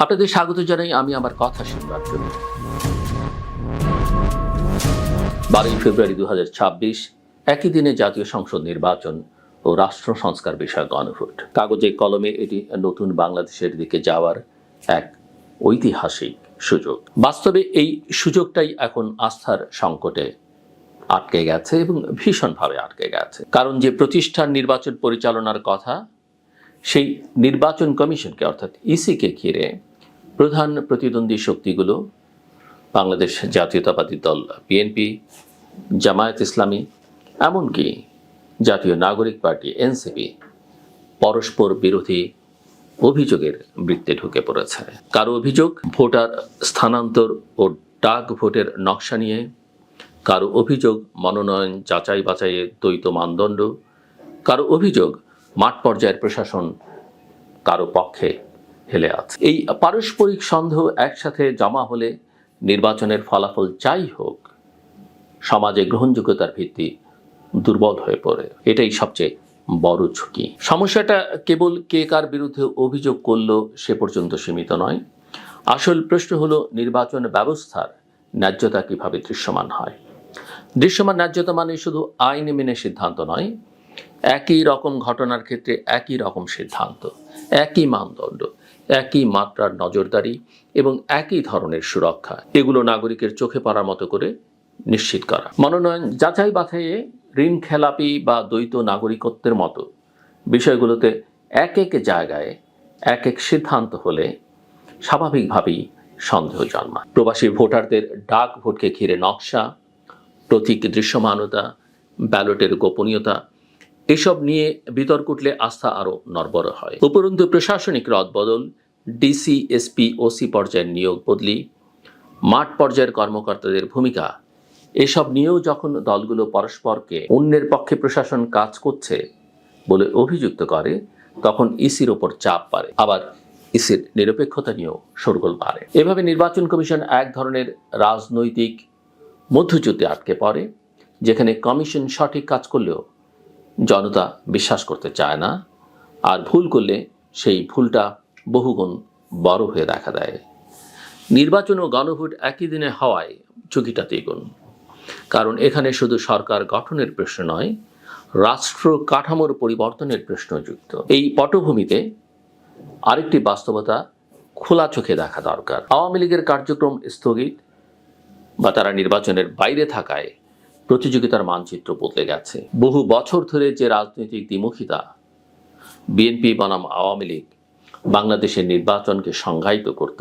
আপনাদের স্বাগত জানাই আমি আমার কথা শুনবার জন্য। 12 ফেব্রুয়ারি 2026 একই দিনে জাতীয় সংসদ নির্বাচন ও রাষ্ট্র সংস্কার বিষয়ক গণভোট। কাগজে কলমে এটি নতুন বাংলাদেশের দিকে যাওয়ার এক ঐতিহাসিক সুযোগ। বাস্তবে এই সুযোগটাই এখন আস্থার সংকটে আটকে গেছে এবং ভীষণভাবে আটকে গেছে। কারণ যে প্রতিষ্ঠান নির্বাচন পরিচালনার কথা, সেই নির্বাচন কমিশনকে অর্থাৎ ইসিকে ঘিরে প্রধান প্রতিদ্বন্দ্বী শক্তিগুলো বাংলাদেশ জাতীয়তাবাদী দল বিএনপি, জামায়াত ইসলামী, এমনকি জাতীয় নাগরিক পার্টি এনসিপি পরস্পর বিরোধী অভিযোগের বৃত্তে ঢুকে পড়েছে। কারো অভিযোগ ভোটার স্থানান্তর ও ডাক ভোটের নকশা নিয়ে, কারো অভিযোগ মনোনয়ন যাচাই বাছাইয়ে দ্বৈত মানদণ্ড, কারো অভিযোগ মাঠ পর্যায়ের প্রশাসন কারো পক্ষে হেলে আছে। এই পারস্পরিক সন্দেহ একসাথে জমা হলে নির্বাচনের ফলাফল যাই হোক, সমাজে গ্রহণযোগ্যতার ভিত্তি দুর্বল হয়ে পড়ে। এটাই সবচেয়ে বড় ঝুঁকি। সমস্যাটা কেবল কে কার বিরুদ্ধে অভিযোগ করলো সে পর্যন্ত সীমিত নয়। আসল প্রশ্ন হলো নির্বাচন ব্যবস্থার ন্যায্যতা কিভাবে দৃশ্যমান হয়। দৃশ্যমান ন্যায্যতা মানে শুধু আইন মেনে সিদ্ধান্ত নয়, একই রকম ঘটনার ক্ষেত্রে একই রকম সিদ্ধান্ত, একই মানদণ্ড, একই মাত্রার নজরদারি এবং একই ধরনের সুরক্ষা, এগুলো নাগরিকের চোখে পড়ার মতো করে নিশ্চিত করা। মনোনয়ন যাচাই বাছাইয়ে ঋণ খেলাপি বা দ্বৈত নাগরিকত্বের মতো বিষয়গুলোতে এক এক জায়গায় এক এক সিদ্ধান্ত হলে স্বাভাবিকভাবেই সন্দেহ জন্মায়। প্রবাসী ভোটারদের ডাক ভোটকে ঘিরে নকশা, প্রতীক দৃশ্যমানতা, ব্যালটের গোপনীয়তা, এসব নিয়ে বিতর্ক উঠলে আস্থা আরও নড়বড় হয়। উপরন্তু প্রশাসনিক রদবদল, ডিসি, এসপি, ওসি পর্যায়ের নিয়োগ বদলি, মাঠ পর্যায়ের কর্মকর্তাদের ভূমিকা, এসব নিয়েও যখন দলগুলো পরস্পরকে অন্যের পক্ষে প্রশাসন কাজ করছে বলে অভিযুক্ত করে, তখন ইসির ওপর চাপ বাড়ে। আবার ইসির নিরপেক্ষতা নিয়েও শোরগোল বাড়ে। এভাবে নির্বাচন কমিশন এক ধরনের রাজনৈতিক মধ্যযুদ্ধে আটকে পড়ে, যেখানে কমিশন সঠিক কাজ করলেও জনতা বিশ্বাস করতে চায় না, আর ভুল করলে সেই ভুলটা বহুগুণ বড় হয়ে দেখা দেয়। নির্বাচন ও গণভোট একই দিনে হওয়ায় ঝুঁকিটা দ্বিগুণ। কারণ এখানে শুধু সরকার গঠনের প্রশ্ন নয়, রাষ্ট্র কাঠামোর পরিবর্তনের প্রশ্ন যুক্ত। এই পটভূমিতে আরেকটি বাস্তবতা খোলা চোখে দেখা দরকার। আওয়ামী লীগের কার্যক্রম স্থগিত বা তারা নির্বাচনের বাইরে থাকায় প্রতিযোগিতার মানচিত্র বদলে গেছে। বহু বছর ধরে যে রাজনৈতিক দ্বিমুখিতা বিএনপি বনাম আওয়ামী লীগ বাংলাদেশের নির্বাচনকে সংজ্ঞায়িত করত,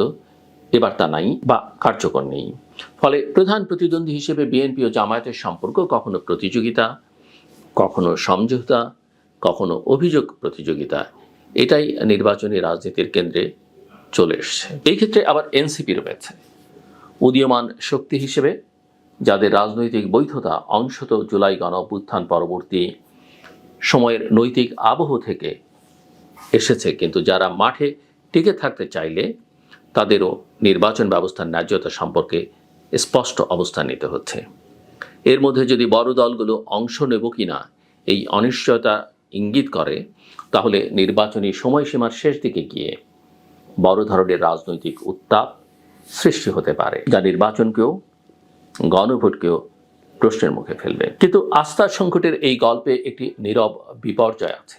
এবার তা নাই বা কার্যকর নেই। ফলে প্রধান প্রতিদ্বন্দ্বী হিসেবে বিএনপি ও জামায়াতের সম্পর্ক কখনো প্রতিযোগিতা, কখনো সমঝোতা, কখনো অভিযোগ প্রতিযোগিতা, এটাই নির্বাচনী রাজনীতির কেন্দ্রে চলে এসছে। এই ক্ষেত্রে আবার এনসিপি রয়েছে উদীয়মান শক্তি হিসেবে, যাদের রাজনৈতিক বৈধতা অংশত জুলাই গণঅভ্যুত্থান পরবর্তী সময়ের নৈতিক আবহ থেকে এসেছে, কিন্তু যারা মাঠে টিকে থাকতে চাইলে তাদেরও নির্বাচন ব্যবস্থার ন্যায্যতা সম্পর্কে স্পষ্ট অবস্থান নিতে হচ্ছে। এর মধ্যে যদি বড় দলগুলো অংশ নেব কিনা এই অনিশ্চয়তা ইঙ্গিত করে, তাহলে নির্বাচনী সময়সীমার শেষ দিকে গিয়ে বড় ধরনের রাজনৈতিক উত্তাপ সৃষ্টি হতে পারে, যা নির্বাচনকেও গণভোটকেও প্রশ্নের মুখে ফেলবে। কিন্তু আস্থার সংকটের এই গল্পে একটি নীরব বিপর্যয় আছে।